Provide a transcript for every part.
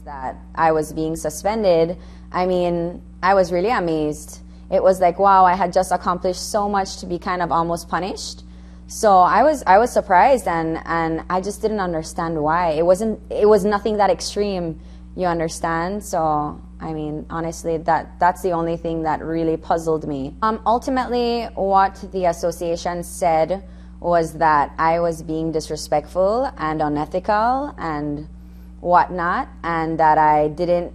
That I was being suspended, I mean, I was really amazed. It was like, wow, I had just accomplished so much to be kind of almost punished. So I was surprised, and I just didn't understand why. It was nothing that extreme, you understand? So I mean, honestly, that's the only thing that really puzzled me. Ultimately, what the association said was that I was being disrespectful and unethical and whatnot, and that I didn't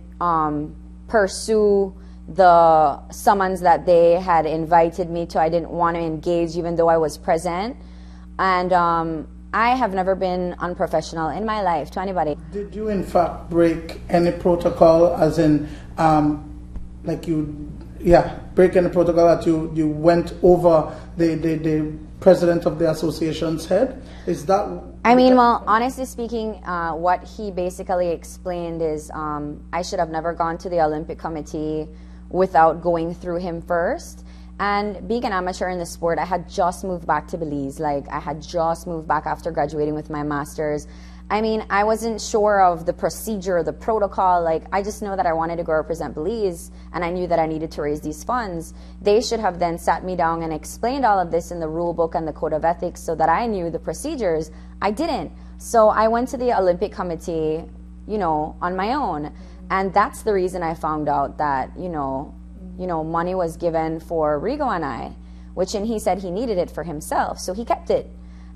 pursue the summons that they had invited me to. I didn't want to engage even though I was present. And I have never been unprofessional in my life to anybody. Did you in fact break any protocol, as in break any protocol that you went over the president of the association's head? Is that... I mean, well, honestly speaking, what he basically explained is I should have never gone to the Olympic Committee without going through him first. And being an amateur in the sport, I had just moved back to Belize. Like, I had just moved back after graduating with my master's. I mean, I wasn't sure of the procedure, the protocol. Like, I just know that I wanted to go represent Belize, and I knew that I needed to raise these funds. They should have then sat me down and explained all of this in the rule book and the code of ethics so that I knew the procedures. I didn't. So I went to the Olympic Committee, you know, on my own. And that's the reason I found out that, you know, money was given for Rigo and I, and he said he needed it for himself, so he kept it.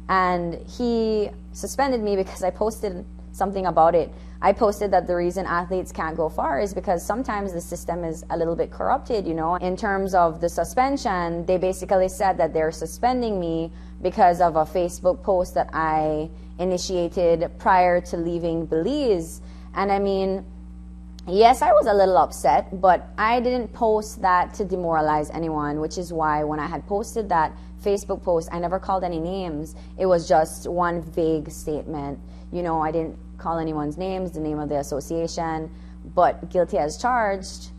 And he suspended me because I posted something about it. I posted that the reason athletes can't go far is because sometimes the system is a little bit corrupted, you know. In terms of the suspension, they basically said that they're suspending me because of a Facebook post that I initiated prior to leaving Belize. And I mean, yes, I was a little upset, but I didn't post that to demoralize anyone, which is why when I had posted that Facebook post, I never called any names. It was just one vague statement. You know, I didn't call anyone's names, the name of the association, but guilty as charged,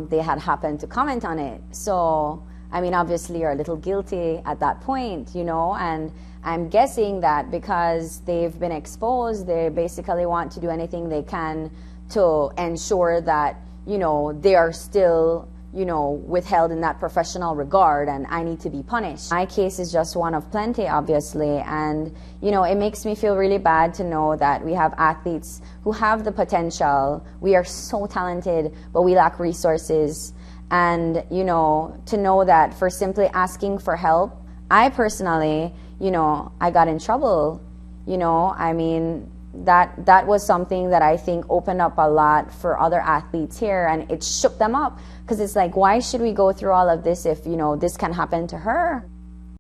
they had happened to comment on it. So, I mean, obviously you're a little guilty at that point, you know, and I'm guessing that because they've been exposed, they basically want to do anything they can to ensure that, you know, they are still, you know, withheld in that professional regard, and I need to be punished. My case is just one of plenty, obviously, and, you know, it makes me feel really bad to know that we have athletes who have the potential. We are so talented, but we lack resources. And, you know, to know that for simply asking for help, I personally, you know, I got in trouble, you know, I mean, that was something that I think opened up a lot for other athletes here, and it shook them up, because it's like, why should we go through all of this if, you know, this can happen to her?